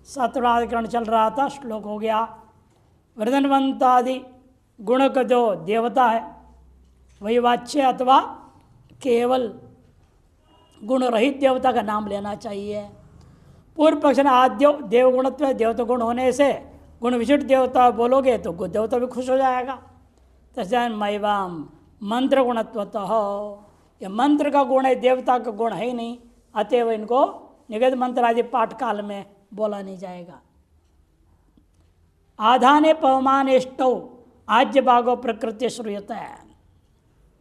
सत्वाधिकरण चल रहा था, श्लोक हो गया। वृदन्वंतादि गुण का जो देवता है वही वाच्य अथवा केवल गुण रहित देवता का नाम लेना चाहिए। पूर्व पक्ष ने आद्य देवगुणत्व देवता गुण होने से गुण विशिष्ट देवता बोलोगे तो देवता भी खुश हो जाएगा। तस्या मैवाम मंत्र गुणत्वतः, ये मंत्र का गुण है, देवता का गुण है ही नहीं, अतएव इनको निगत मंत्र आदि पाठ काल में बोला नहीं जाएगा। आधाने पवमानेष्टौ आज्य भागो प्रकृति श्रूयते है।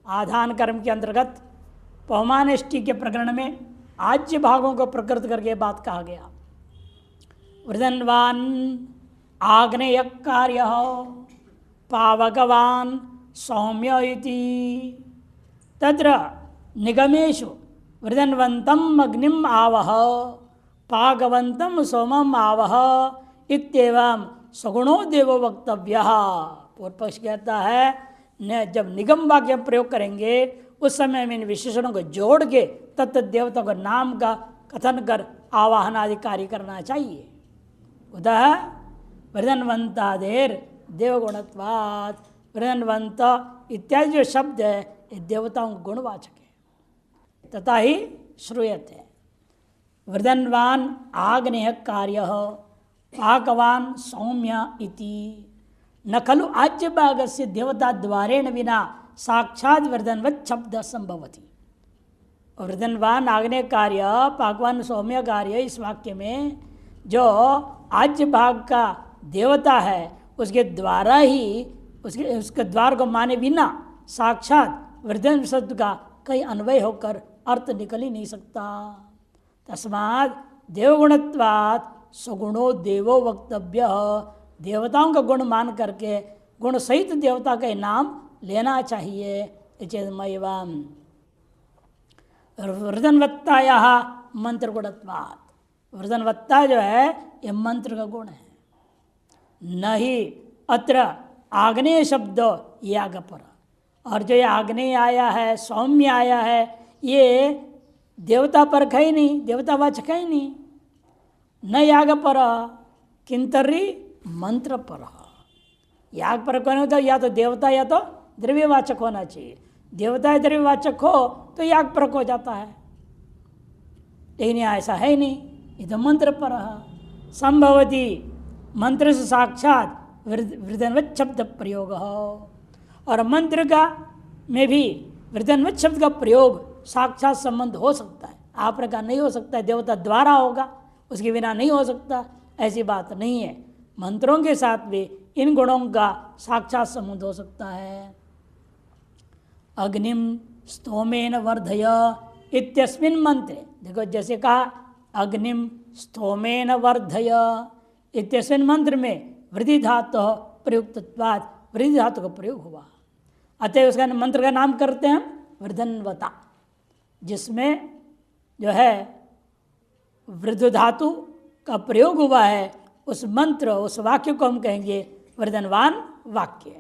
आधान कर्म के अंतर्गत पवमानेष्टि के प्रकरण में आज्य भागों को प्रकृत करके बात कहा गया। वृदन्वान आग्नेय कार्य पावकवान सौम्य इति तत्र निगमेषु वृदन्वन्तम् अग्निम आवह पागवंतम सोमम आवह इत्येवं सगुणो देवो वक्तव्यः। पूर्व पक्ष कहता है न जब निगम वाक्य प्रयोग करेंगे उस समय में इन विशेषणों को जोड़ के तत्त देवता को नाम का कथन कर आवाहन आदि कार्य करना चाहिए। उदह वृदन्वंतादेर देवगुणत्वात्, वृदन्वंत इत्यादि जो शब्द है ये देवताओं गुणवाचक है। तथा ही श्रूयते वृदन्वान आग्नेय कार्य पाकवान सौम्य इति न खलु आज्य भागस्य देवता द्वारेण विना साक्षात वृदन्वत् शब्द संभवति। वृदन्वान आग्नेय कार्य पाकवान सौम्य कार्य इस वाक्य में जो आज्य भाग का देवता है उसके द्वारा ही उसके द्वार को माने बिना साक्षात वृदन्व शब्द का कई अन्वय होकर अर्थ निकल ही नहीं सकता। तस्मात् देवगुणत्वात् सगुणो देवो वक्तव्य, देवताओं का गुण मान करके गुण सहित देवता का नाम लेना चाहिए। चेदमयवाम वृदन्वत्ताया मंत्र गुणत्वात्, वृदन्वत्ता जो है ये मंत्र का गुण है। न ही अत्र आग्नेय शब्द याग पर, और जो ये आग्नेय आया है सौम्य आया है ये देवता पर है ही नहीं, देवतावाचक है ही नहीं। न याग पर किंतरी मंत्र पर, याग पर कौन होता या तो देवता या तो द्रव्यवाचक होना चाहिए। देवता या द्रव्यवाचक हो तो याग पर हो जाता है, लेकिन ऐसा है ही नहीं, ये तो मंत्र पर संभवती मंत्र से साक्षात वृदन्वत् शब्द प्रयोग हो। और मंत्र का में भी वृदन्वत् शब्द का प्रयोग साक्षात संबंध हो सकता है, आप प्रकार नहीं हो सकता है, देवता द्वारा होगा उसके बिना नहीं हो सकता, ऐसी बात नहीं है। मंत्रों के साथ भी इन गुणों का साक्षात संबंध हो सकता है। अग्निम स्तोमेन वर्धय इत्यस्मिन् मंत्रे, देखो जैसे कहा अग्निम स्तोमेन वर्धय इत्यस्मिन् मंत्र में वृद्धि धातु प्रयुक्तत्वात् वृद्धि धातु का प्रयोग हुआ, अतः उसका मंत्र का नाम करते हैं वृदन्वता, जिसमें जो है वृद्ध धातु का प्रयोग हुआ है। उस मंत्र उस वाक्य को हम कहेंगे वृदन्वान वाक्य।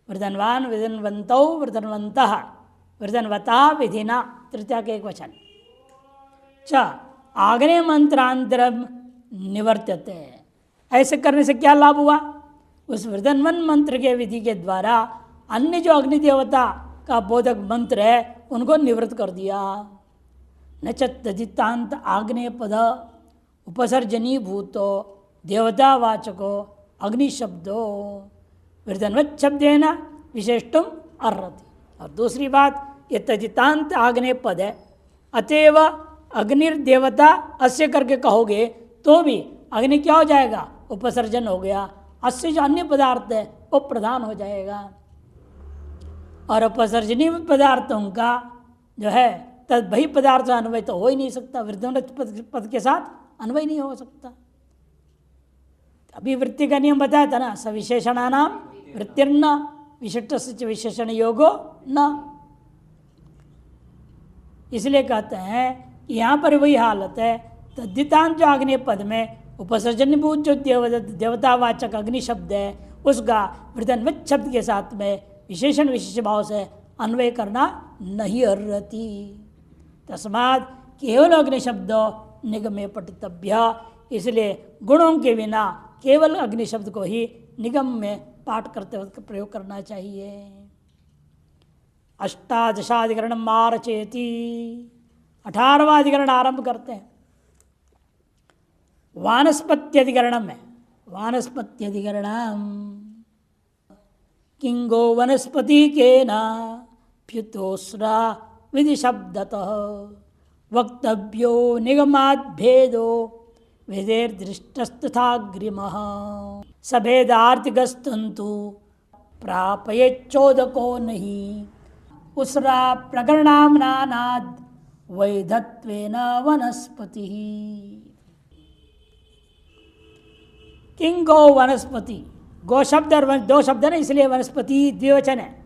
वृदन्वान वृदन्वन्तौ वृदन्वन्तः वृदन्वता विधिना, तृतीया के एक वचन। च आग्नेय मंत्रांतरम निवर्त्यते, ऐसे करने से क्या लाभ हुआ? उस वृदन्वन मंत्र के विधि के द्वारा अन्य जो अग्नि देवता का बोधक मंत्र है उनको निवृत्त कर दिया। न चदितांत आग्नेय पद उपसर्जनी भूतो देवतावाचको अग्नि शब्दो वृदन्वत् शब्देन विशेषतम अर्हति। और दूसरी बात ये तदितांत आग्नेय पद है, अतएव अग्निर्देवता अस्य करके कहोगे तो भी अग्नि क्या हो जाएगा? उपसर्जन हो गया, अस्य जो अन्य पदार्थ है वो प्रधान हो जाएगा। और उपसर्जनीय पदार्थों का जो है तद वही पदार्थ अन्वय तो हो ही नहीं सकता, वृद्धन्वत् पद के साथ अन्वय नहीं हो सकता। अभी वृत्ति का नियम बताया था ना, सविशेषणानाम वृत्तिर्न विशिष्ट विशेषण योगो न, इसलिए कहते हैं यहाँ पर वही हालत है। तद्धितांत जो आग्नेय पद में उपसर्जनीभूत जो देवतावाचक अग्नि शब्द है उसका वृदन्वत् शब्द के साथ में विशेषण विशेष भाव से अन्वय करना नहीं अर्हति। तस्मात् केवल अग्नि शब्द निगमे पठितव्य, इसलिए गुणों के बिना केवल अग्नि शब्द को ही निगम में पाठ करते वक्त प्रयोग करना चाहिए। अष्टादशाधिकरण मारचेति, 18वां अधिकरण आरंभ करते हैं। वानस्पत्यधिकरण में, वानस्पत्यधिकरणम किंगो वनस्पति के न प्युतोस्रा विधि शब्दतः वक्तव्यो निगमाद् भेदो वेदेर्दृष्टस्तथाग्रिमः सभेदार्थिकस्तंतु प्रापयेच्चोदको नहीं उसरा प्रकरणाम्नानाद् वैधत्वेन वनस्पतिः। किंगो वनस्पति, गो शब्द और दो शब्द है ना, इसलिए वनस्पति द्विवचन है।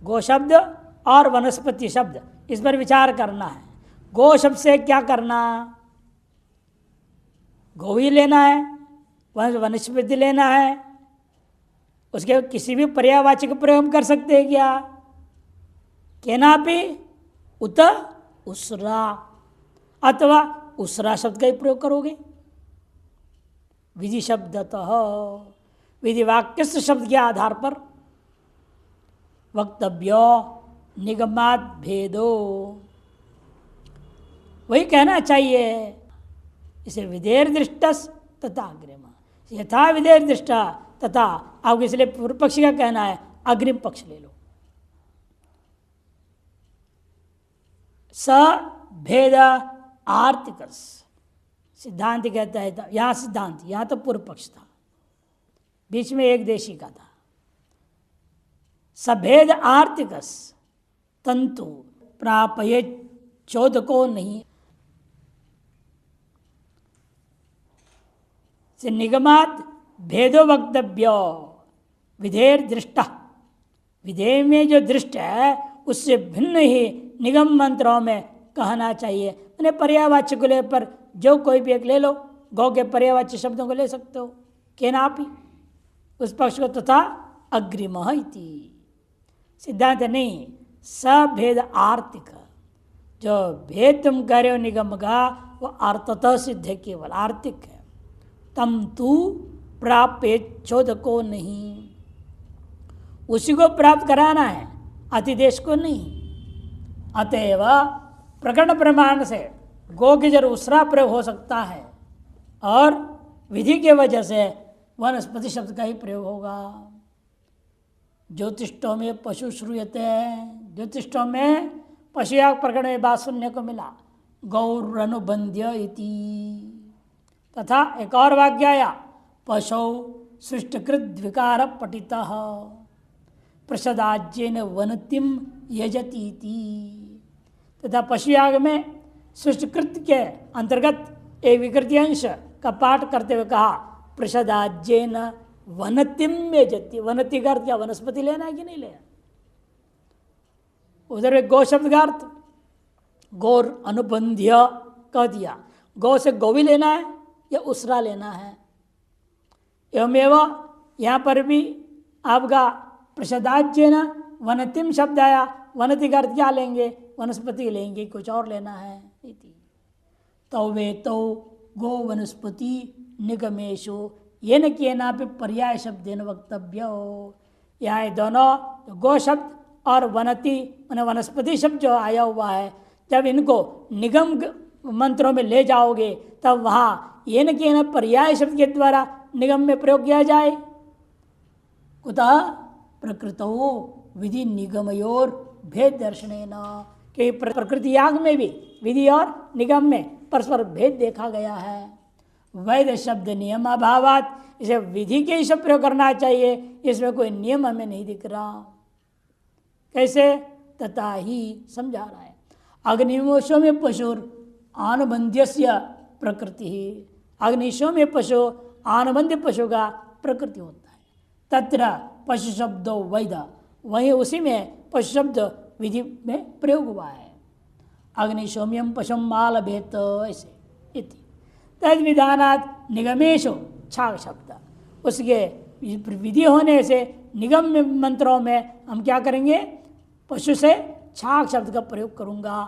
गो शब्द और वनस्पति शब्द, इस पर विचार करना है। गो शब्द से क्या करना, गो ही लेना है, वनस्पति लेना है, उसके किसी भी पर्यायवाची का प्रयोग कर सकते हैं क्या? केनापि उत उसरा, अथवा उसरा शब्द का ही प्रयोग करोगे। विधि शब्दतः, विधि वाक्य शब्द के आधार पर वक्तव्य निगमात भेदो, वही कहना चाहिए। इसे विधेर दृष्टस तथा अग्रिम, यथा विधेर दृष्टा तथा, आपको इसलिए पूर्व पक्षी का कहना है अग्रिम पक्ष ले लो। स भेद आर्तिकस, सिद्धांत कहता है, यहां सिद्धांत, यहां तो पूर्व पक्ष था, बीच में एक देशी का था। सभेद आर्तिकस तंतु प्रापये चोदको नहीं, से निगमात भेदो वक्तव्य विधेर दृष्टा, विधेय में जो दृष्ट है उससे भिन्न ही निगम मंत्रों में कहना चाहिए। मैंने पर्यायवाच्य को ले पर जो कोई भी एक ले लो, गौ के पर्यायवाच्य शब्दों को ले सकते हो, केनापि उस पक्ष को, तथा अग्रिमः इति सिद्धांत नहीं। सभेद आर्तिक, जो भेद तुम कह रहे हो निगम का, वो अर्थतः सिद्ध है, केवल आर्तिक है। तम तू प्राप्य चोदको नहीं, उसी को प्राप्त कराना है, अतिदेश को नहीं। अतएव प्रकरण प्रमाण से गो की जरूर उसरा प्रयोग हो सकता है, और विधि के वजह से वनस्पति शब्द का ही प्रयोग होगा। ज्योतिषों में पशु श्रूयते हैं, ज्योतिषों में पशुयाग प्रकरण में बात सुनने को मिला, गौरनुबंध्य इति। तथा एक और वाक्य आया, पशु सृष्टकृत विकार पटितः प्रसदाज्येन वनतिम यजतीति। तथा पशुयाग में सृष्टकृत के अंतर्गत एक विकृति अंश का पाठ करते हुए कहा, प्रसदाज्येन वनतिम यजति। वनति का अर्थ क्या, वनस्पति लेना है कि नहीं लेना? उधर एक गौ शब्द का अर्थ गौर अनुबंध्य कह दिया, गौ से गौ भी लेना है या उसरा लेना है। एवमेव यहाँ पर भी आपका प्रसदाज्येन वनतिम शब्द आया, वनति का अर्थ क्या लेंगे, वनस्पति लेंगे, कुछ और लेना है। तौ वे तौ गो वनस्पति निगमेशु ये न किए ना पे पर्याय शब्देन वक्तव्य। यहाँ दोनों गो शब्द और वनति मैंने वनस्पति शब्द जो आया हुआ है, जब इनको निगम मंत्रों में ले जाओगे तब वहाँ ये न किए ना पर्याय शब्द के द्वारा निगम में प्रयोग किया जाए। कुतः प्रकृतो विधि निगमयोर भेद दर्शनेन, कि प्रकृति याग में भी विधि और निगम में परस्पर भेद देखा गया है। वैध शब्द नियम अभावात, इसे विधि के ही शब्द प्रयोग करना चाहिए, इसमें कोई नियम हमें नहीं दिख रहा। कैसे? तथा ही समझा रहा है। अग्निशों में पशुर आनुबंध्यस्य प्रकृति ही, अग्निशों में पशु आनुबंध्य पशु का प्रकृति होता है। तत्र पशु शब्दो वैध, वहीं उसी में पशु शब्द विधि में प्रयोग हुआ है। अग्निशोम्यम पशुम माल भेत ऐसे इति तद विधानात् निगमेशो छाग शब्द, उसके विधि होने से निगम में मंत्रों में हम क्या करेंगे, पशु से छाग शब्द का प्रयोग करूंगा,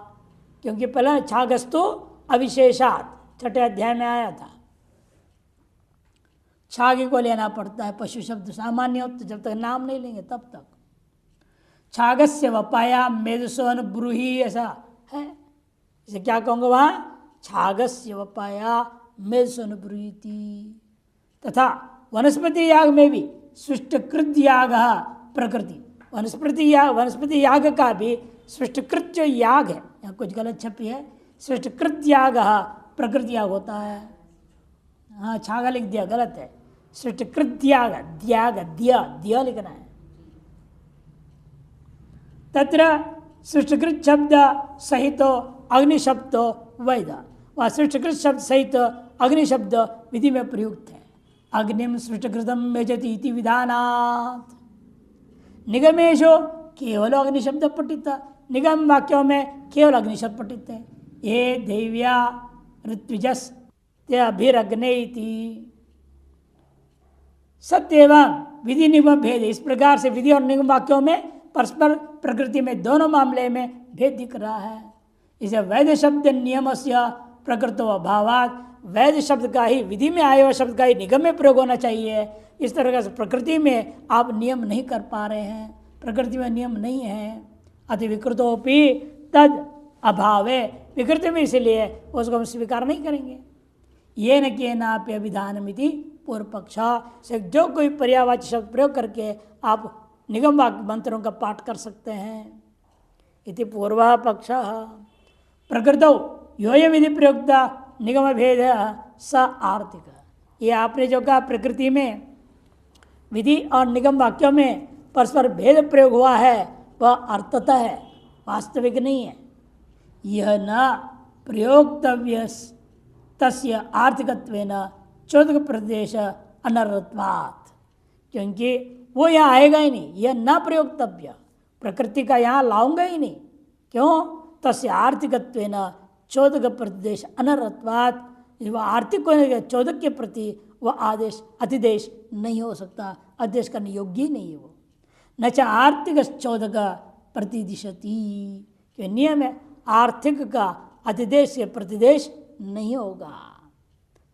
क्योंकि पहले छागस्तु अविशेषात छठे अध्याय में आया था। छागे को लेना पड़ता है। पशु शब्द सामान्य हो तो जब तक नाम नहीं लेंगे तब तक। छागस्य वपाया मेदसोन ब्रूही, ऐसा है। इसे क्या कहूँगा वहाँ, छागस्य वपाया मेदसोन ब्रूहीति। तथा वनस्पति याग में भी सृष्टकृत याग प्रकृति, वनस्पति याग का भी सृष्टकृत जो याग है, यहाँ कुछ गलत छपी है, सृष्टकृत याग प्रकृति याग होता है। हाँ छागा लिख दिया, गलत है, सृष्टकृत याग, त्याग दिया लिखना है। तत्र सृष्टकृत शब्द सहित अग्नि शब्द वैध, वह सृष्टकृत शब्द सहित अग्नि शब्द विधि में प्रयुक्त है। अग्निम सृष्टकृतम मेजति इति विधानात्। निगमेशो केवल अग्नि शब्द पठित, निगम वाक्यों में केवल अग्नि शब्द पठित है। ये देव्या ऋत्विजस अभिरग्ने सत्य एवं विधि निगम भेद। इस प्रकार से विधि और निगम वाक्यों में परस्पर प्रकृति में दोनों मामले में भेद दिख रहा है। इसे वैध शब्द नियम से प्रकृतो अभावात, वैध शब्द का ही, विधि में आए हुए शब्द का ही निगम में प्रयोग होना चाहिए। इस तरह से प्रकृति में आप नियम नहीं कर पा रहे हैं, प्रकृति में नियम नहीं है। अति विकृतोपि तद अभावे, विकृति में इसलिए उसको हम स्वीकार नहीं करेंगे। ये न के नाप्य अभिधानमिति पूर्व पक्ष से, जो कोई पर्यायवाची शब्द प्रयोग करके आप निगम वाक्य मंत्रों का पाठ कर सकते हैं। इति पूर्व पक्ष। प्रकृतौ यो विधि प्रयुक्ता निगम भेद स आर्थिक। ये आपने जो कहा प्रकृति में विधि और निगम वाक्यों में परस्पर भेद प्रयोग हुआ है वह अर्थतः है, वास्तविक नहीं है। यह न प्रयोक्तव्य तस्य आर्थिकत्वेन चौदक प्रदेश अनर्थत्वात्, क्योंकि वो यहाँ आएगा ही नहीं, यह न प्रयोक्तव्य, प्रकृति का यहाँ लाऊंगा ही नहीं। क्यों? तस्य आर्थिकत्वेन चौदक प्रदेश अनर्थत्वात्, वह आर्थिक होने के चौदक के प्रति वह आदेश अतिदेश नहीं हो सकता, आदेश करने योग्य ही नहीं है वो। न च आर्थिक चौदक प्रतिदिशति, कि नियम है आर्थिक का अतिदेश से प्रतिदेश नहीं होगा।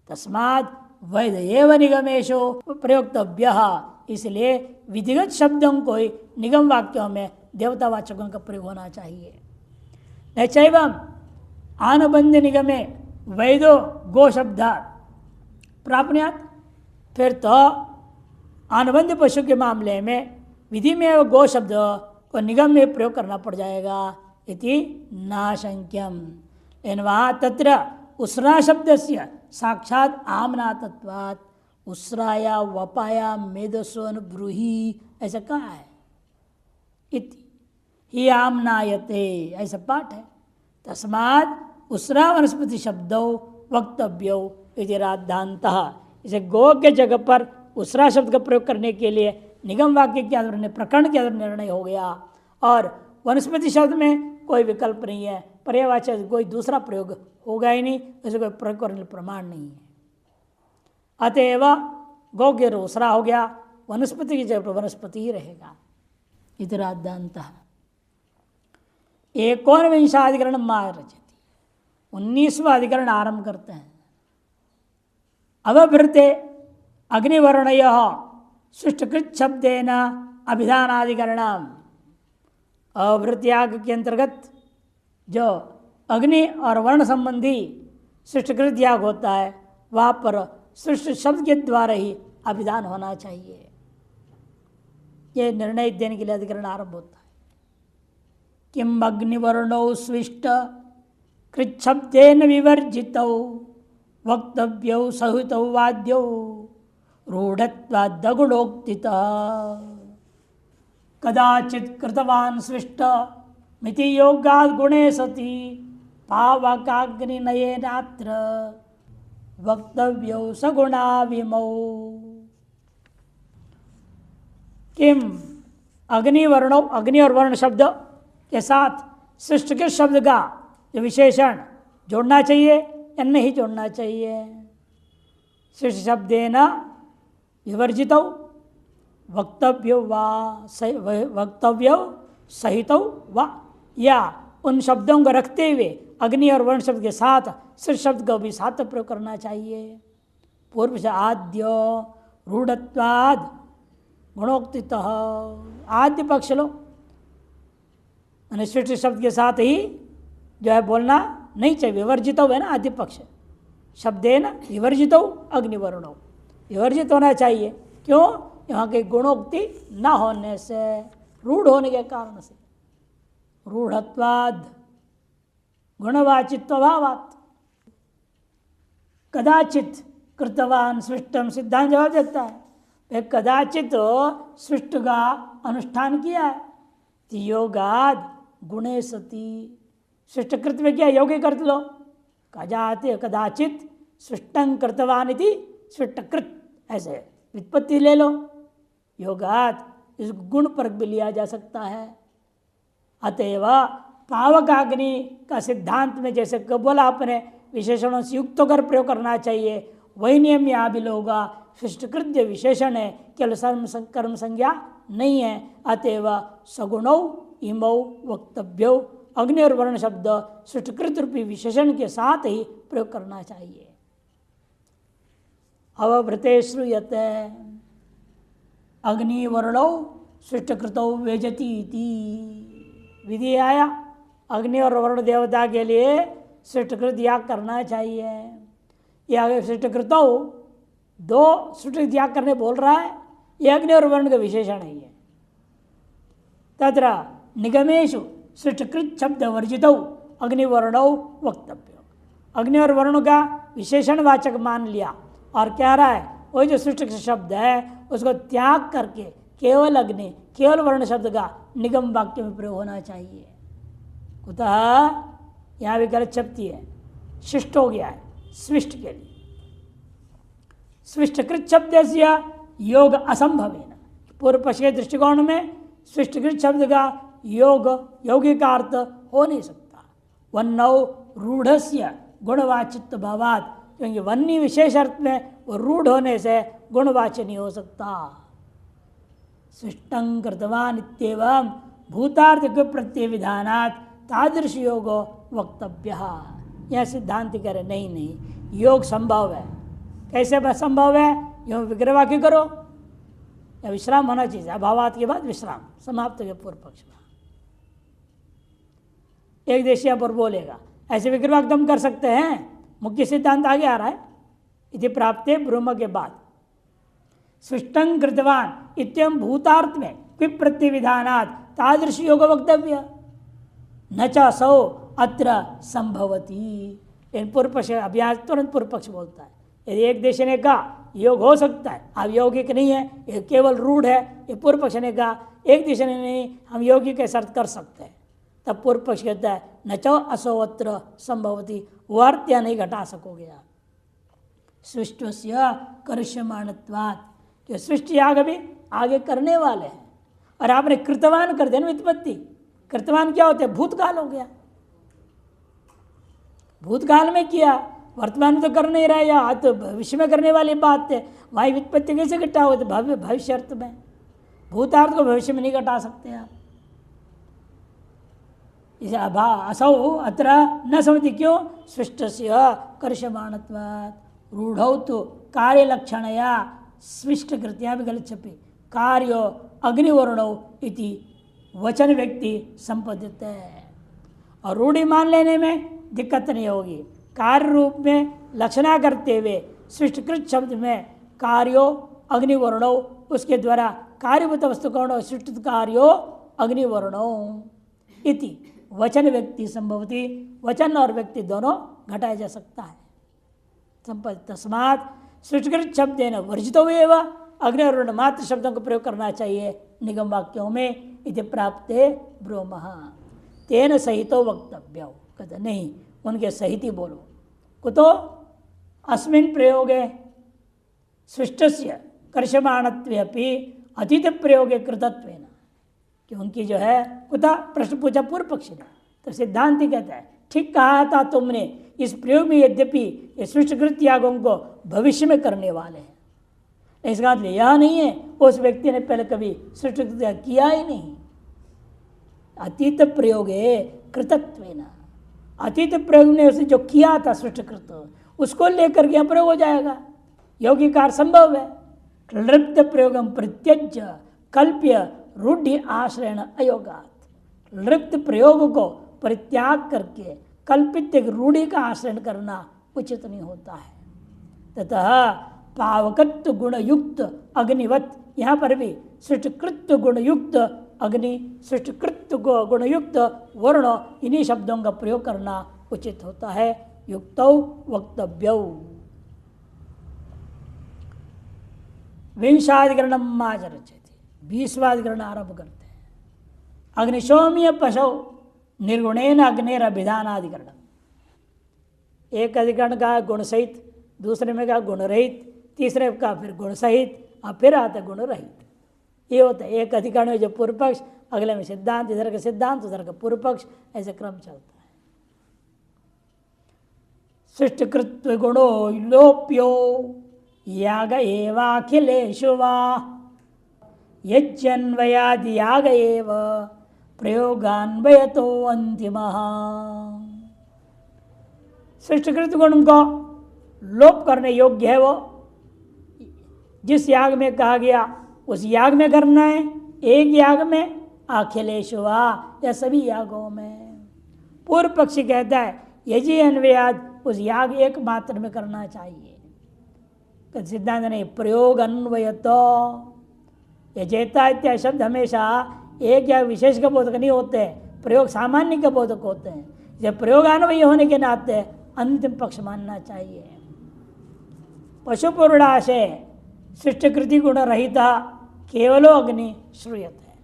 तस्मात् वैध एव निगमेशो प्रयोक्तव्य, इसलिए विधिगत शब्दों को ही निगम वाक्यों में देवतावाचकों का प्रयोग होना चाहिए। न चैवम आनुबंध निगमे वैदो गो शब्दात् प्राप्नुयात्, फिर तो अनुबंध पशु के मामले में विधि में गो शब्द को निगम में प्रयोग करना पड़ जाएगा। इति नाशंक्यम, लेकिन वहाँ तत्र उसरा शब्द से साक्षात आमना तत्वात् उसराया वपाया मेदस्वन ब्रूही, ऐसा कहा है। इति ही आमनायते, ऐसा पाठ है। तस्मात् उसरा वनस्पति शब्दों वक्तव्यो इति राद्धान्तः, इसे गो के जगह पर उसरा शब्द का प्रयोग करने के लिए निगम वाक्य के आधार में, प्रकरण के आधार निर्णय हो गया। और वनस्पति शब्द में कोई विकल्प नहीं है, पर्यायवाची कोई दूसरा प्रयोग होगा ही नहीं, ऐसे कोई प्रयोग करने प्रमाण नहीं है। अतएव गौ के उसरा हो गया, वनस्पति की जगह पर वनस्पति ही रहेगा। इतराद्धान्तः। एकोनविंशाधिकरण रचति, 19वां अधिकरण आरंभ करते हैं। अवभृते अग्निवर्णय सृष्टकृत शब्देन अभिधानाधिकरणम। अवभृत्याग के अंतर्गत जो अग्नि और वर्ण संबंधी सृष्टकृत याग होता है वहाँ पर सृष्ट शब्द के द्वारा ही अभिधान होना चाहिए। ये निर्णय देने के लिए अधिकरण आरंभ होता है। किम अग्निवर्णौ स्विष्ट कृत शब्देन विवर्जितौ वक्तव्यौ सहितौ वाद्यौ रूढ़त्वाद्दगुणोक्तितः कदाचित् कृतवान् स्विष्ट मिति योगाद् गुणे सति पावकाग्निनयेनात्र वक्तव्यौ सगुणा विमौ। किम अग्निवर्णौ, अग्नि और वर्ण शब्द के साथ सृष्ट के शब्द का जो विशेषण जोड़ना चाहिए या नहीं जोड़ना चाहिए। सृष्ट शब्देन विवर्जितौ वक्तव्यो वा वक्तव्यो सहितौ वा, या उन शब्दों को रखते हुए अग्नि और वर्ण शब्द के साथ सृष्ट शब्द को भी साथ प्रयोग करना चाहिए। पूर्व से आद्य रूढ़त्वाद गुणोक्तितः आद्य पक्ष लो, मैंने सृष्टि शब्द के साथ ही जो है बोलना नहीं चाहिए, विवर्जित है ना आद्य पक्ष, शब्दे न विवर्जित अग्निवर्णो, विवर्जित होना चाहिए। क्यों? यहाँ की गुणोक्ति न होने से, रूढ़ होने के कारण से। रूढ़त्वाद गुणवाचित्व भावात्, कदाचित कृतवान सृष्टम, सिद्धांत जवाब देता है कदाचित सृष्ट का अनुष्ठान किया है, योगाद गुणे सती, सृष्टकृत में क्या योगी कर लो, कदाचित सृष्टं कृतवान इति सृष्टकृत, ऐसे व्युत्पत्ति ले लो। योगात इस गुण पर भी लिया जा सकता है। अतएव पावकाग्नि का सिद्धांत में जैसे बोला आपने विशेषणों से युक्त होकर प्रयोग करना चाहिए, वही नियम यहाँ भी होगा। सृष्टिकृत्य विशेषण है, केवल कर्म संज्ञा नहीं है। अतएव सगुणौ इमौ वक्तव्यौ, अग्नि और वर्ण शब्द सृष्टिकृत रूपी विशेषण के साथ ही प्रयोग करना चाहिए। अवभृते श्रूयते अग्नि वर्णौ सृष्टिकृतौ वेजति इति, विधि आया अग्नि और वर्ण देवता के लिए सृष्टिकृत याग करना चाहिए। यह सृष्टिकृतौ दो सृष्टि याग करने बोल रहा है, यह अग्नि और वर्ण का विशेषण है। ये तत्र निगमेषु सृष्टिकृत शब्द वर्जितौ अग्निवर्णौ वक्तव्य, अग्नि और वर्ण का विशेषण वाचक मान लिया और कह रहा है वही जो सृष्टि शब्द है उसको त्याग करके केवल अग्नि केवल वर्ण शब्द का निगम वाक्य में प्रयोग होना चाहिए। कुतः यहाँ भी गलत शब्दी है, शिष्ट हो गया है स्विष्ट के लिए। स्विष्टकृत शब्द से योग असंभव है। पूर्व पक्ष के दृष्टिकोण में स्विष्टकृत शब्द का योग योगी का अर्थ हो नहीं सकता। वन्नौ रूढ़स्य गुणवाचित्व भावात्, क्योंकि वन्नी विशेष अर्थ में वो रूढ़ होने से गुणवाच्य नहीं हो सकता। सृष्टं कृतवान इत्येवं भूतार्थ प्रत्यय विधानात् तादृश योग वक्तव्य। यह सिद्धांत कह रहे नहीं योग संभव है। कैसे संभव है? योग विग्रह वाक्य करो या विश्राम होना चाहिए, अभावात के बाद विश्राम समाप्त के पूर्व पक्ष में। एक देशीय पर बोलेगा ऐसे विग्रह वाक्य हम कर सकते हैं, मुख्य सिद्धांत आगे आ रहा है। इति प्राप्ते ब्रह्म के बाद सृष्टं कृतवान इत्यम भूतार्थ में विप्रत्य विधानात् तादृश योग वक्तव्य न च सौ अत्र संभवती। पूर्व पक्ष अभ्यास तुरंत पूर्व पक्ष बोलता है यदि एक देश ने कहा योग हो सकता है, अब यौगिक नहीं है, ये केवल रूढ़ है, ये पूर्व पक्ष ने कहा एक देश ने नहीं, हम यौगिक के शर्त कर सकते हैं, तब पूर्व पक्ष कहता है न चो असो अत्र संभवती, वर्त या नहीं घटा सकोगे आप। सृष्टस्य करिष्यमाणत्वात्, कि सृष्टि याग भी आगे करने वाले हैं और आपने कृतवान कर दिया ना व्युत्पत्ति। कृतवान क्या होते हैं? भूतकाल हो गया, भूतकाल में किया, वर्तमान में तो कर नहीं रहा, या तो भविष्य में करने वाली बात है। वही व्युत्पत्ति कैसे घटा हुआ? तो भविष्य अर्थ में, भूतार्थ को भविष्य में नहीं घटा सकते आप। इसे असौ अत्र न समझती, क्यों? सृष्टस्य कर्षमाणत्वात् रूढ़ौ तो कार्य लक्षणया स्विष्ट कृत्या भी गलत छपी, कार्यो अग्निवर्णौ इति वचन व्यक्ति संपद्यते है। और रूढ़ी मान लेने में दिक्कत नहीं होगी। कार्य रूप में लक्षणा करते हुए सृष्टिकृत शब्द में कार्यो अग्निवर्णौ, उसके द्वारा कार्यभूत वस्तु कौन? सृष्टि कार्यो अग्निवर्णौ इति वचन व्यक्ति संभवती, वचन और व्यक्ति दोनों घटाया जा सकता है। तस्मात् सृष्टिकृत शब्द न वर्जित हुए व अग्निवर्ण मात्र शब्दों का प्रयोग करना चाहिए निगम वाक्यों में। इति प्राप्ते ब्रोम तेन सहितो वक्तव्य, कहते नहीं उनके सहित ही बोलो। कुतो अस्मिन् प्रयोगे सृष्टस्य कर्षमाणत्वेपि अतीत प्रयोगे कृतत्वेन, कि उनकी जो है कुता प्रश्न पूछा पूर्व पक्षी ने, तो सिद्धांति कहता है ठीक कहा था तुमने, इस प्रयोग में यद्यपि ये सृष्टिकृत यागों को भविष्य में करने वाले हैं, इसका मतलब यह नहीं है उस व्यक्ति ने पहले कभी सृष्टिकृत याग किया ही नहीं। अतीत प्रयोगे कृतत्वेन, अतीत प्रयोग ने उसे जो किया था सृष्टिकृत उसको लेकर के प्रयोग हो जाएगा। योगी कार्य संभव है, लृप्त प्रयोगम प्रत्यज्य कल्प्य रूढ़ि आश्रयण अयोगात। लृप्त प्रयोग को परित्याग करके कल्पित एक रूढ़ि का आश्रय करना उचित नहीं होता है। ततः पावकत्व गुणयुक्त अग्निवत, यहाँ पर भी सृष्टिकृत गुणयुक्त अग्नि, सृष्टिकृत गुणयुक्त वर्ण, इन्हीं शब्दों का प्रयोग करना उचित होता है। युक्तौ वक्तव्यौ। विंशाधिकरणम आचरते, 20वां अधिकरण आरंभ करते हैं। अग्निशोम्य पशु निर्गुणेन अग्नेर अभिधानाधिकरण। एक अधिकरण का गुण सहित, दूसरे में का गुण रहित, तीसरे का फिर गुण सहित, और फिर आता गुण रहित। ये होता है एक अधिकरण में जो पूर्व पक्ष, अगले में सिद्धांत, इधर का सिद्धांत, उधर का पूर्व पक्ष, ऐसे क्रम चलता है। सृष्टिकृत्व गुणो लोप्यो याग एवाखिलेषु वा यज्जन्वयादि याग एव प्रयोगान्वयतो अंतिमः। सृष्टिकृत गुण को लोप करने योग्य है वो जिस याग में कहा गया उस याग में करना है। एक याग में, अखिलेषु वा, या सभी यागों में। पूर्व पक्षी कहता है यजि अन्वयाद, उस याग एक मात्र में करना चाहिए। सिद्धांत ने प्रयोग अन्वयतो, यजेता इत्यादि शब्द हमेशा एक या विशेष का बोधक नहीं होते हैं, प्रयोग सामान्य का बोधक होते हैं। जब प्रयोगान्वयी होने के नाते अंतिम पक्ष मानना चाहिए। पशु पुरुषाशे सृष्टिकृति गुण रहित केवलो अग्नि श्रूयते है।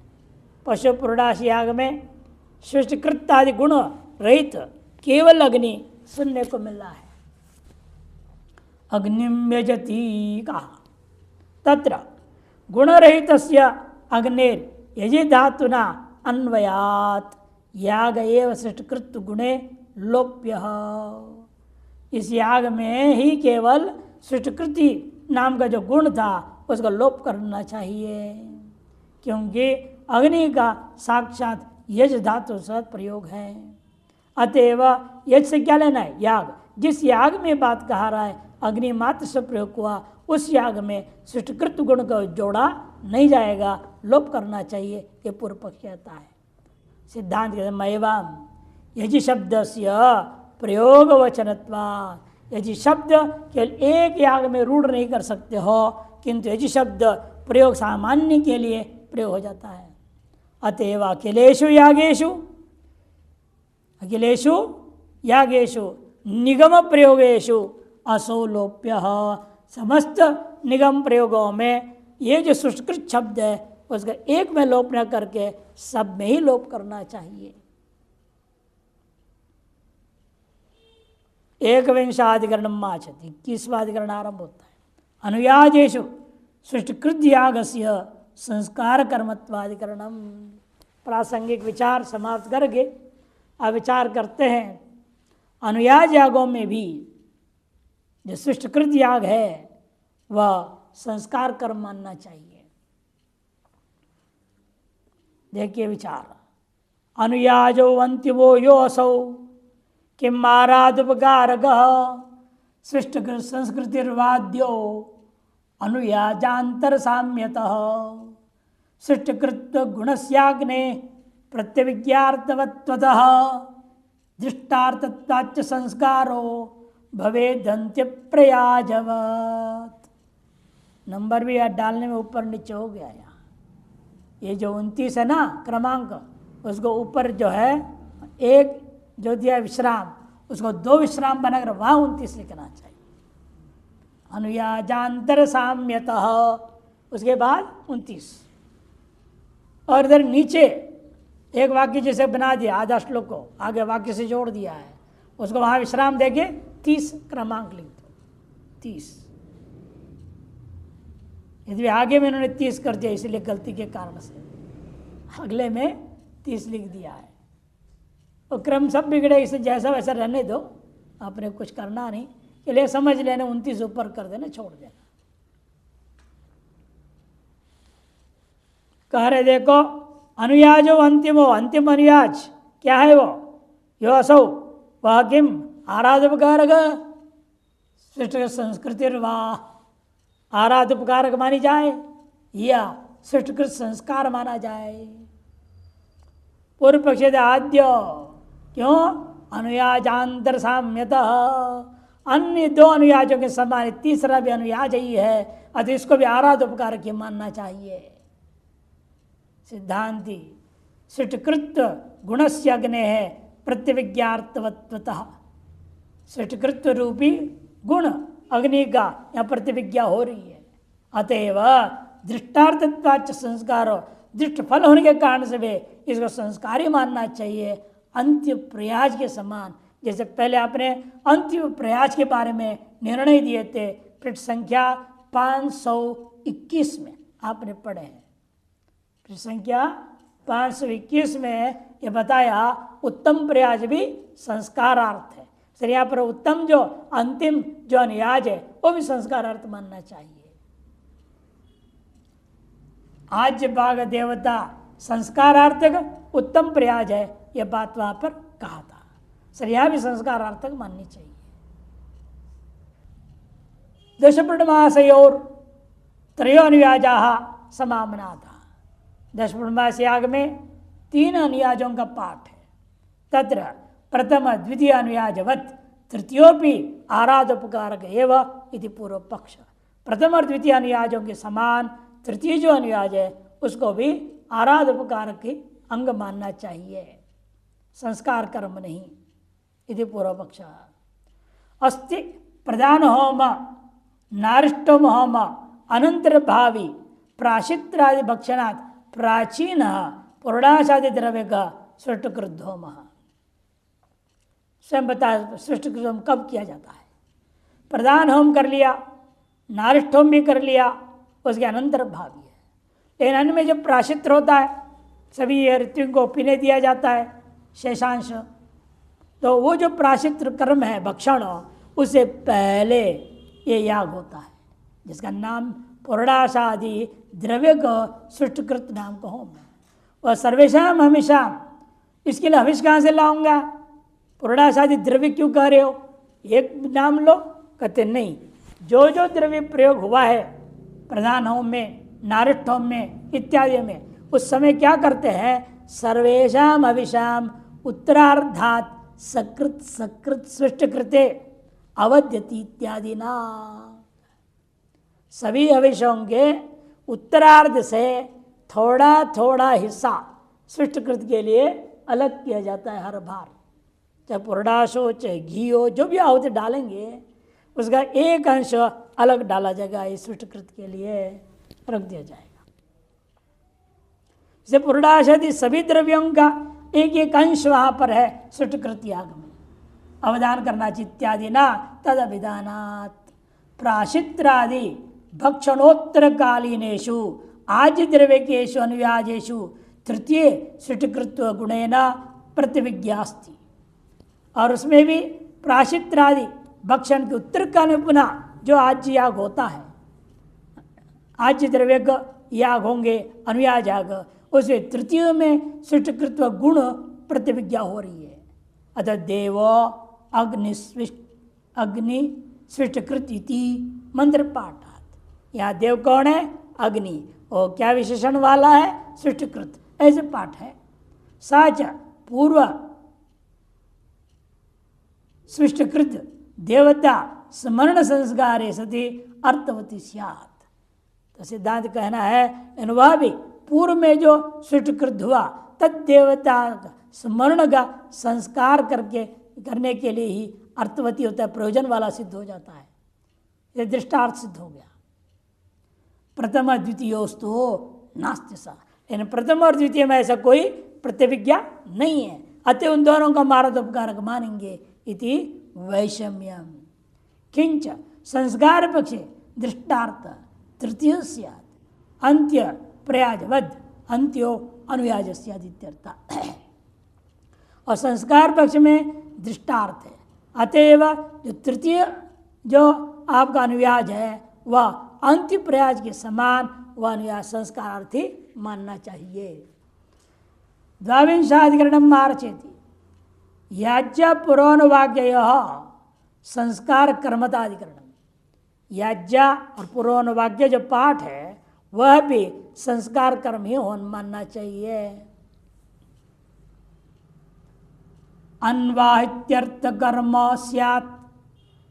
पशु पुरुषाश याग में सृष्टिकृत आदि गुण रहित केवल अग्नि सुनने को मिल रहा है। अग्निम यजति कहा, तत्र गुणरहितस्य अग्नेर यजि धातुना अन्वयात याग एव सृष्टिकृत गुणे लोप्य। इस याग में ही केवल सृष्टिकृति नाम का जो गुण था उसका लोप करना चाहिए, क्योंकि अग्नि का साक्षात यज धातु सह प्रयोग है। अतएव यज से क्या लेना है? याग। जिस याग में बात कहा रहा है अग्नि मात्र से प्रयोग हुआ, उस याग में सृष्टिकृत गुण को जोड़ा नहीं जाएगा, लोप करना चाहिए। ये पूर्व पक्ष कहता है। सिद्धांत कहते हैं मैवाम यजि शब्द से प्रयोग वचनत्वा। यजि शब्द केवल एक याग में रूढ़ नहीं कर सकते हो, किंतु यजि शब्द प्रयोग सामान्य के लिए प्रयोग हो जाता है। अतएव अखिलेषु यागेषु, अखिलेषु यागेषु निगम प्रयोगेषु असो लोप्य। समस्त निगम प्रयोगों में ये जो सृष्टिकृत शब्द है उसका एक में लोप न करके सब में ही लोप करना चाहिए। एकविंशाधिकरण माचति, 21वां अधिकरण आरंभ होता है। अनुयाजेषु सृष्टिकृत यागस्य संस्कार कर्मत्वाधिकरणम। प्रासंगिक विचार समाप्त करके अब विचार करते हैं अनुयाज यागों में भी जो सृष्टिकृत याग है वह संस्कार कर्म मानना चाहिए। देखिए विचार, अनुयाजो अंतिमो यो असौ किम आराधुपकारक सृष्टिकृत संस्कृतिर्वाद्यो अनुयाजांतर साम्यतः सृष्टिकृत गुणस्याग्ने प्रत्यविज्ञार्थवत्वतः दृष्टार्थत्वाच्च संस्कारो भवेदंत्य प्रयाजवत्। नंबर भी याद डालने में ऊपर नीचे हो गया। यहाँ ये जो 29 है ना क्रमांक, उसको ऊपर जो है एक जो दिया विश्राम, उसको 2 विश्राम बनाकर वहाँ 29 लिखना चाहिए। अनुयाजांतर साम्यतः, उसके बाद 29। और इधर नीचे एक वाक्य जैसे बना दिया, आधा श्लोक को आगे वाक्य से जोड़ दिया है, उसको वहाँ विश्राम देके 30 क्रमांक लिख दो। 30 यदि आगे में इन्होंने 30 कर दिया इसलिए गलती के कारण से अगले में 30 लिख दिया है। और क्रम सब बिगड़े, इसे जैसा वैसा रहने दो, आपने कुछ करना नहीं, इसलिए समझ लेना 29 ऊपर कर देना, छोड़ देना। कह रहे देखो अनुयाजो अंतिमो, अंतिम अनुयाज क्या है वो? यो असौ वह किम आराधुपकारक सृष्टि संस्कृतिर्वाह। आराध उपकारक मानी जाए या सृष्टिकृत संस्कार माना जाए। पूर्व पक्ष आद्य क्यों अनुयाजांतर साम्यतः, अन्य दो अनुयाजों के समान तीसरा भी अनुयाज ही है, अतः इसको भी आराध उपकारक ही मानना चाहिए। सिद्धांति सृष्टिकृत गुणस्य अग्ने है प्रतिविज्ञार्थवत्वतः, सृष्टिकृत रूपी गुण अग्नि का यहाँ प्रतिविज्ञा हो रही है। अतएव दृष्टार्थत्वाच संस्कार, दृष्ट फल होने के कारण से भी इसको संस्कारी मानना चाहिए, अंत्य प्रयाज के समान। जैसे पहले आपने अंतिम प्रयाज के बारे में निर्णय दिए थे, पृष्ठ संख्या 521 में आपने पढ़े हैं। पृष्ठ संख्या 521 में ये बताया उत्तम प्रयाज भी संस्कारार्थ है। सर यहाँ पर उत्तम जो अंतिम जो अनुयाज है वो भी संस्कारार्थ मानना चाहिए। आज्य भाग देवता संस्कारार्थक उत्तम प्रयाज है, यह बात वहां पर कहा था। सर यहाँ भी संस्कारार्थक माननी चाहिए। दशपूर्णमासयोर त्रयो अनुयाजा समामना था। दशपूर्णमास याग में 3 अनुयाजों का पाठ है। तत्र प्रथम द्वितीय अनुयाजवत तृतीयोपि आराधोपकारक एव इति पूर्व पक्ष। प्रथम और द्वितीय अनुयाजों के समान तृतीय जो अनुयाज है उसको भी आराधोपकारक के अंग मानना चाहिए, संस्कार कर्म नहीं, इति पूर्व पक्ष। अस्ति प्रधान होम नारिष्टोम होम अनंतर भावी प्राशित्रादि भक्षणात् प्राचीन पुरणाशादि द्रव्य का सृष्टकृत होम। स्वयं बता सृष्टकृत होम कब किया जाता है? प्रधान होम कर लिया, नारिष्ट होम भी कर लिया, उसके अनंतर भावी है। लेकिन अन्य में जब प्राशित्र होता है, सभी ऋतु को पीने दिया जाता है शेषांश, तो वो जो प्राशित्र कर्म है भक्षण, उससे पहले ये याग होता है जिसका नाम पुरणाशादि द्रव्य को सृष्टकृत नाम को होम है। वह सर्वेशाम हमेशा, इसके लिए हविष कहाँ से लाऊंगा? पुरणाशादि द्रव्य क्यों कह रहे हो? एक नाम लो, कहते नहीं, जो जो द्रव्य प्रयोग हुआ है प्रधान होम में, नारिष्ट होम में इत्यादि में, उस समय क्या करते हैं? सर्वेशाम हविषाम उत्तरार्धात सकृत सकृत सृष्टकृते अवध्यति इत्यादि ना। सभी हविषों के उत्तरार्ध से थोड़ा थोड़ा हिस्सा सृष्टकृत के लिए अलग किया जाता है हर बार। चाहे पुरडाश हो चाहे घी हो, जो भी आहुति डालेंगे उसका एक अंश अलग डाला जाएगा, इस सृष्टकृत के लिए रख दिया जाएगा। जैसे पुरडाश आदि सभी द्रव्यों का एक एक अंश वहां पर है सृष्टकृत याग में, अवदान करना इत्यादि ना तद अभिधानात् प्राशित्रादि भक्षणोत्तर कालीनेषु आज्य द्रव्यकेषु अनुयाजेषु तृतीय सृष्टकृत्व गुणेन प्रतिविज्ञास्ति। और उसमें भी प्राशित्रादि भक्षण के उत्तर काल में पुनः जो आज्य याग होता है, आज्य द्रव्य का याग होंगे अनुयाज याग, उसमें तृतीय में सृष्टकृत्व गुण प्रतिविज्ञा हो रही है। अतः देव अग्नि सृष्टकृत इति मंत्र पाठात। यहाँ देव कौन है? अग्नि। और क्या विशेषण वाला है? सृष्टकृत, ऐसे पाठ है। साच पूर्व सृष्टकृत देवता स्मरण संस्कारे सति अर्थवती स्यात्। तो सिद्धांत कहना है वह भी पूर्व में जो सृष्टकृत हुआ तद देवता स्मरण का संस्कार करने के लिए ही अर्थवती होता है, प्रयोजन वाला सिद्ध हो जाता है। यह दृष्टार्थ सिद्ध हो गया। प्रथम द्वितीयोस्तु नास्ति सा, लेकिन प्रथम और द्वितीय में ऐसा कोई प्रतिविज्ञा नहीं है, अतः उन दोनों का मारदोपकारक मानेंगे इति वैषम्यम। किंच संस्कार पक्षे दृष्टार्थ तृतीय स्यात् अंत्य प्रयाजवद अंत्यो अनुयाज स्यादित्यर्थ। और संस्कार पक्ष में दृष्टार्थ है, अतएव जो तृतीय जो आपका अनुयाज है वह अंत्य प्रयाज के समान वह अनुयाज संस्कारार्थी मानना चाहिए। द्वाविंशाधिकरणम आरचेति याज्य पुरोनुवाक्य संस्कार कर्मताधिकरण। याज्ञा और पूर्वानुवाक्य जो पाठ है वह भी संस्कार कर्म ही मानना चाहिए। अन्वाहित्यर्थ कर्म स्यात्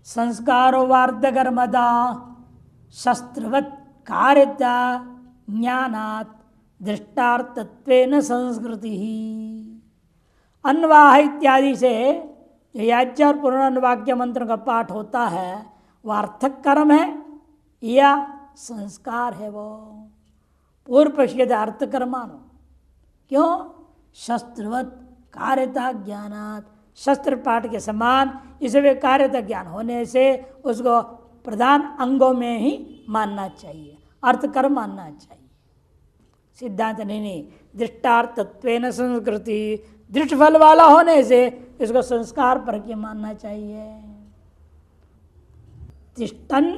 संस्कारो वार्धकर्मदा शस्त्रवत् कार्यता ज्ञानात् दृष्टार्थत्वेन संस्कृति ही। अन्वाह इत्यादि से याज्ञा और पूर्वानुवाक्य मंत्र का पाठ होता है, वह अर्थक कर्म है या संस्कार है? वो पूर्व पक्ष के अर्थ कर्मानो। क्यों? शस्त्रवत कार्यता ज्ञानात्, शस्त्र पाठ के समान इसे कार्यता ज्ञान होने से उसको प्रधान अंगों में ही मानना चाहिए, अर्थ कर्म मानना चाहिए। सिद्धांत नहीं, दृष्टार्थत्वेन संस्कृति, दृष्ट फल वाला होने से इसको संस्कार पर के मानना चाहिए। तिष्ठन्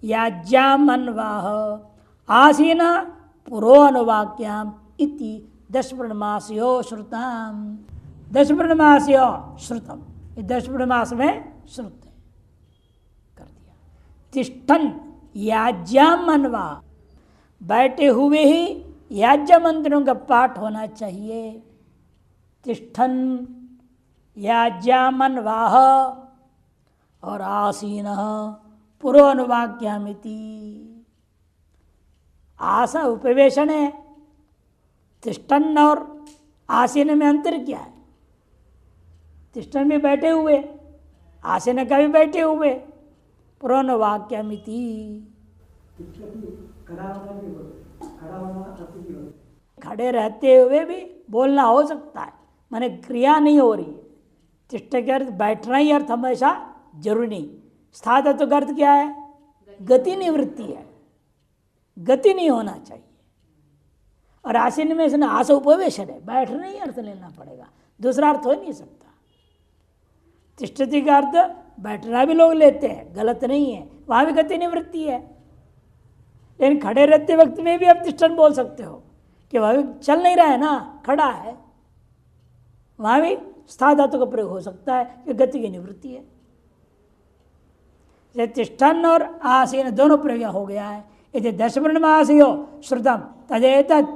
याज्ञाम अन्वाह आसीन पुरोनुवाक्याम इति 10 प्रणमासयो श्रुताम। 10 प्रणमासयो श्रुतम, 10 प्रणमास में श्रुत है कर दिया। तिष्ठन् याज्ञाम अन्वाह, बैठे हुए ही याज्ञ मंत्रों का पाठ होना चाहिए। तिष्ठन् याज्ञाम अन्वाह और आसीन पुरोनुवाक्यामिति। आसा उपवेशन है, तिष्ठन् और आसीन में अंतर क्या है? तिष्ठन् में बैठे हुए, आसीन का भी बैठे हुए, पुरोनुवाक्यामिति। खड़े रहते हुए भी बोलना हो सकता है, माने क्रिया नहीं हो रही है। तिष्ठ के अर्थ बैठना ही अर्थ हमेशा जरूरी नहीं। स्थाता तो अर्थ क्या है? गति निवृत्ति है, गति नहीं होना चाहिए। और आसीन में से ना आस उपवेशन है, बैठना ही अर्थ लेना पड़ेगा, दूसरा अर्थ हो नहीं सकता। तिष्ठति का अर्थ बैठना भी लोग लेते हैं, गलत नहीं है, वहां भी गति निवृत्ति है। लेकिन खड़े रहते वक्त में भी आप तिष्ठन बोल सकते हो कि वह भी चल नहीं रहा है ना, खड़ा है, वहां भी स्था धातु का प्रयोग हो सकता है कि गति की निवृत्ति है। तिष्ठन और आसीन दोनों प्रयोग हो गया है। यदि 10 प्रणमासयो श्रुतम तदेतत्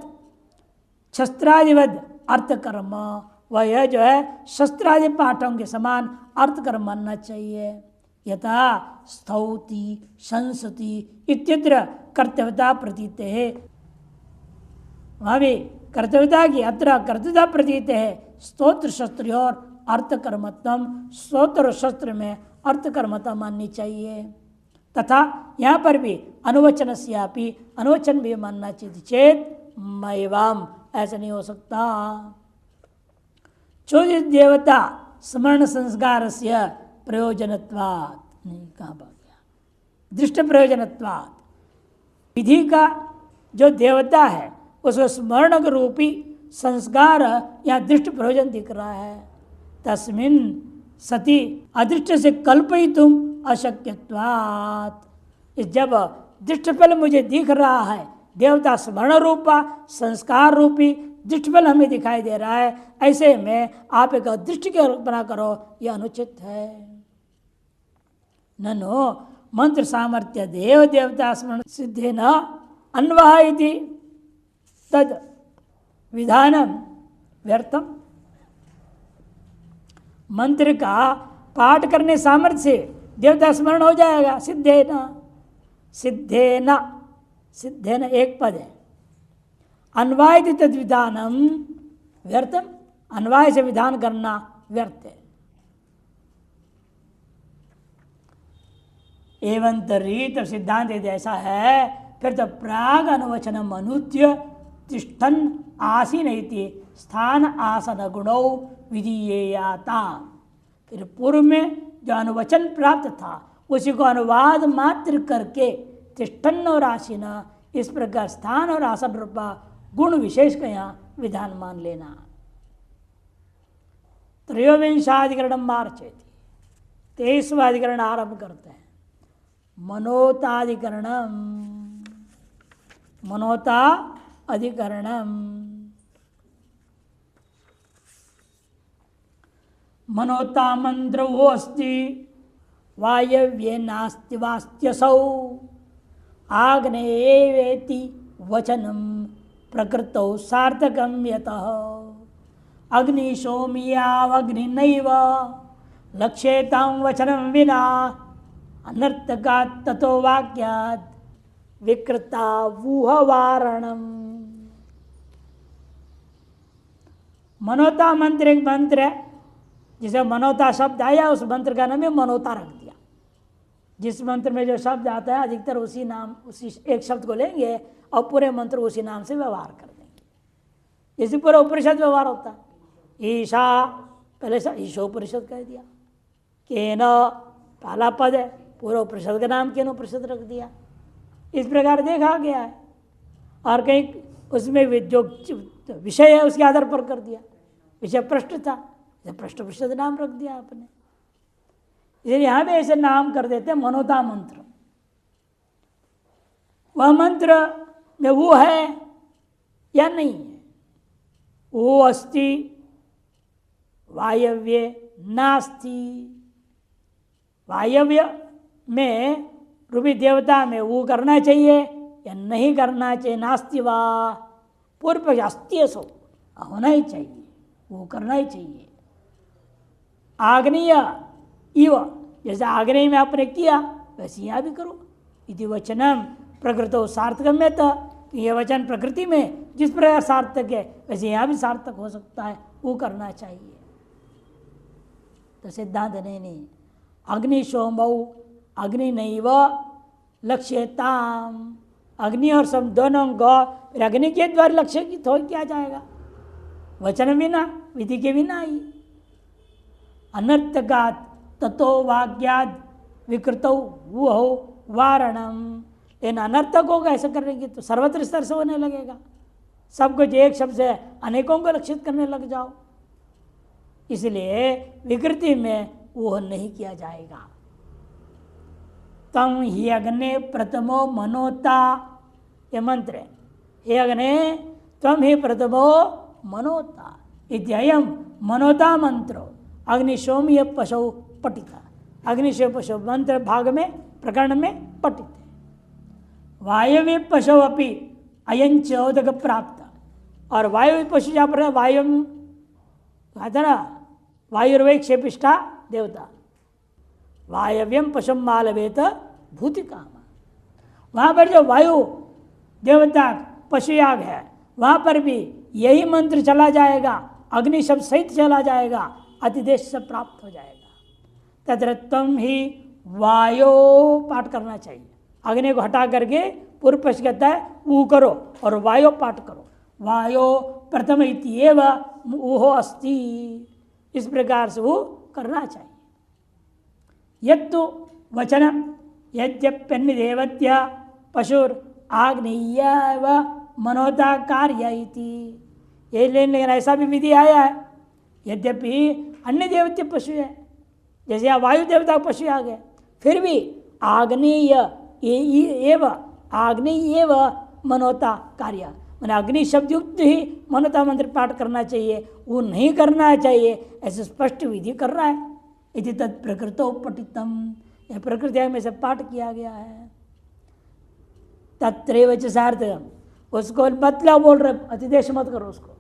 शस्त्रादिवद अर्थ कर्म, वह यह जो है शस्त्रादि पाठों के समान अर्थ कर्म मानना चाहिए। यथा स्तौति संसति इत्यत्र कर्तव्यता प्रतीत है, वहां भी कर्तव्यता की अत्र कर्तव्यता प्रतीत है। स्तोत्र शस्त्र और अर्थ कर्मत्म, स्तोत्र और शस्त्र में अर्थ कर्मता माननी चाहिए। तथा यहाँ पर भी अनुवचन स्यापि, अनुवचन भी मानना चाहिए। चेत मैवाम, ऐसा नहीं हो सकता। चोदित देवता स्मरण संस्कार से प्रयोजनत्वात्, नहीं कहाँ पा गया, दृष्ट प्रयोजनत्वात्, विधि का जो देवता है उसको स्मरण रूपी संस्कार या दृष्ट प्रयोजन दिख रहा है। तस्मिन् सति अदृष्ट से कल्पयितुम अशक्यत्वात्, जब दृष्ट फल मुझे दिख रहा है, देवता स्मरण रूपा संस्कार रूपी दृष्ट फल हमें दिखाई दे रहा है, ऐसे में आप एक अदृष्ट की कल्पना करो, यह अनुचित है। ननु मंत्र सामर्थ्य देव देवता स्मरण सिद्धे न अन्वह इति तद विधानम व्यर्थम। मंत्र का पाठ करने सामर्थ्य से देवता स्मरण हो जाएगा। सिद्धेन, सिद्धेन, सिद्धेन एक पद है। अन्वाय तद विधानम व्यर्थम, अन्वाय से विधान करना व्यर्थ है। एवं तरीत सिद्धांत यदि ऐसा है फिर तो प्राग अनुवचनम अनुद्य तिष्ठन आसीन इति स्थान आसन गुणौ विधीयेयाता। फिर पूर्व में जो अनुवचन प्राप्त था उसी को अनुवाद मात्र करके तिष्ठन और आसीन इस प्रकार स्थान और आसन रूपा गुण विशेष का यहाँ विधान मान लेना। त्रयोविंशाधिकरण मार्चेति, 23वां अधिकरण आरंभ करते हैं। मनोताधिकरणम, मनोता अधिकरणम, मनोता मंत्र वो अस्ति वायव्ये नास्ति वास्त्यसौ आग्नेयेवेति वचनम प्रकृतौ सार्थकम यतः अग्निशोमियावग्निनैव लक्ष्येतां वचनं विना अनर्थकात् ततो वाक्यात् विकृता वूहवारणम। मनोता मंत्र एक मंत्र है, जिसे मनोता शब्द आया उस मंत्र का नाम है मनोता रख दिया। जिस मंत्र में जो शब्द आता है अधिकतर उसी नाम, उसी एक शब्द को लेंगे और पूरे मंत्र उसी नाम से व्यवहार कर देंगे। इसी पूरा उपनिषद व्यवहार होता है। ईशा पहले से ईशोपनिषद कह दिया, केन पहला पद है, पूरा उपनिषद का नाम केन उपनिषद रख दिया। इस प्रकार देखा गया है। और कहीं उसमें जो विषय है उसके आधार पर कर दिया, विषय पृष्ठ था, पृष्ठ पृष्ठ नाम रख दिया आपने। इसलिए यहां भी ऐसे नाम कर देते हैं मनोता मंत्र। वह मंत्र में वो है या नहीं है, वो अस्ति वायव्य नास्ति। वायव्य में रूपी देवता में वो करना चाहिए या नहीं करना चाहिए, नास्ति वा पूर्व अस्ति सो होना ही चाहिए, वो करना ही चाहिए। आग्नेय इव, जैसे आग्नेय में आपने किया वैसे यहाँ भी करो। इति वचनम प्रकृतो सार्थकम्यत, ये वचन प्रकृति में जिस प्रकार सार्थक है वैसे यहाँ भी सार्थक हो सकता है, वो करना चाहिए। तो सिद्धांत नहीं अग्निशोमौ अग्नि नैव लक्ष्यताम, अग्नि और सम दोनों को फिर अग्नि के द्वारा लक्ष्य की थोड़ा किया जाएगा, वचन बिना विधि के बिना ही। अनर्थकात् ततो वाक्याद् विकृतौ वुहौ वारणम। लेकिन अनर्थक होगा ऐसा करेंगे तो सर्वत्र स्तर से होने लगेगा, सब कुछ एक शब्द से अनेकों को लक्षित करने लग जाओ। इसलिए विकृति में वो नहीं किया जाएगा। तम ही अग्ने प्रथमो मनोता, ये मंत्र है। हे अग्ने तम ही प्रथमो मनोता इत्ययम मनोता मंत्रो अग्निशोमीय पशु पठिता। अग्निशोम पशु मंत्र भाग में प्रकरण में पठित है। वायव्य पशु अपि अयं चौदक प्राप्त, और वायु पशु जहाँ पर वायु कहा था ना, वायुर्वै क्षेपिष्ठा देवता, वायव्यम पशुम मालवेत भूतिकाम। वहाँ पर जो वायु देवता पशुयाग है वहाँ पर भी यही मंत्र चला जाएगा, अग्नि शब्द सहित चला जाएगा, अतिदेश से प्राप्त हो जाएगा। तत्र तम ही वायो पाठ करना चाहिए। अग्नि को हटा करके पूर्व पक्ष कहता है वो करो और वायो पाठ करो। वायो प्रथम इत्येव ऊहो अस्ति, इस प्रकार से वो करना चाहिए। यत्तु वचनम यद्यप्यन्यदेवत्य पशुर आग्नेयैव मनोता कार्य इति। ये लेकिन ऐसा भी विधि आया है, यद्यपि अन्य देवत्य पशु है, जैसे यहाँ वायु देवता पशु आ गए, फिर भी आग्नेय एव आग्नेय एव मनोता कार्य, मैंने अग्नि शब्द युक्त ही मनोता मंत्र पाठ करना चाहिए, वो नहीं करना चाहिए, ऐसे स्पष्ट विधि कर रहा है। यदि तत् प्रकृतो पठितम, यह प्रकृति में से पाठ किया गया है। तत्रैव च सार्थकम, उसको बतला बोल रहे, अतिदेश मत करो उसको,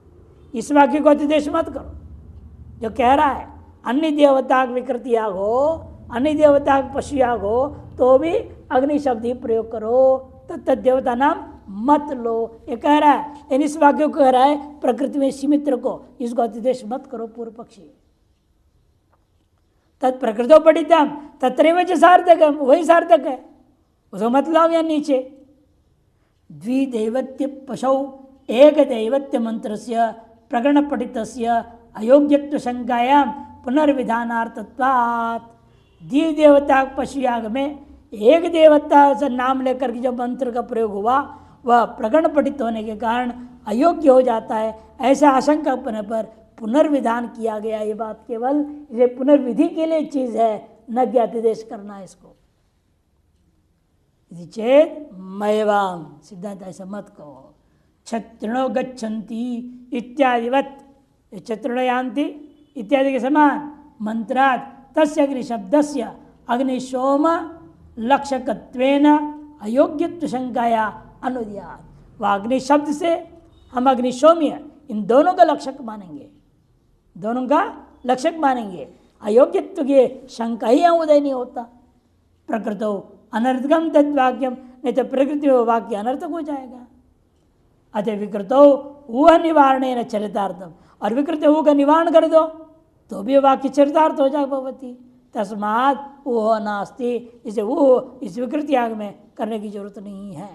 इस वाक्य को अतिदेश मत करो। जो कह रहा है अन्य देवता विकृति याग हो, अन्य देवता पशु याग हो, तो भी अग्नि शब्द ही प्रयोग करो, तत्त देवता नाम मत लो, ये कह रहा है। इन इस वाक्य को कह रहा है प्रकृति में सीमित रखो, इसको अतिदेश मत करो पूर्व पक्षी। तत् प्रकृतो पठितम तत्रैव च सार्थकम, वही सार्थक है, उसको मत लाओ या नीचे। द्विदैवत्य पशौ एक दैवत्य मंत्रस्य प्रकरण पठितस्य अयोग्यत्व शंकायां पुनर्विधानार्थत्वात्। द्वि देवता पशुयाग में एक देवता से नाम लेकर के जो मंत्र का प्रयोग हुआ वह प्रकरण पठित होने के कारण अयोग्य हो जाता है, ऐसे आशंका पर पुनर्विधान किया गया। ये बात केवल ये पुनर्विधि के लिए चीज है, न ज्ञातिदेश करना है इसको। चेत मयवाम, सिद्धांत ऐसा मत कहो। क्षत्रिणो गच्छन्ति इत्यादिवत, क्षत्रिणो यान्ति इत्यादि के समान मंत्रात् तस्य अग्नि शब्दस्य अग्निशोम लक्षकत्वेन अयोग्यत्व शंकाया अनुद्यात। वह अग्नि शब्द से हम अग्निशोम्य इन दोनों का लक्षक मानेंगे, दोनों का लक्षक मानेंगे। अयोग्यत्व की शंका ही यहाँ उदय नहीं होता। प्रकृतो अनर्थकम तद्वाक्यम, नहीं तो प्रकृति वाक्य अनर्थक हो जाएगा। अतः विकृतो ऊह निवारण चरितार्थम, और विकृत ऊह का निवारण कर दो तो भी वाक्य चरितार्थ हो जाए भगवती। तस्मात् ऊह नास्ति, इसे ऊह इस विकृति याग में करने की जरूरत नहीं है।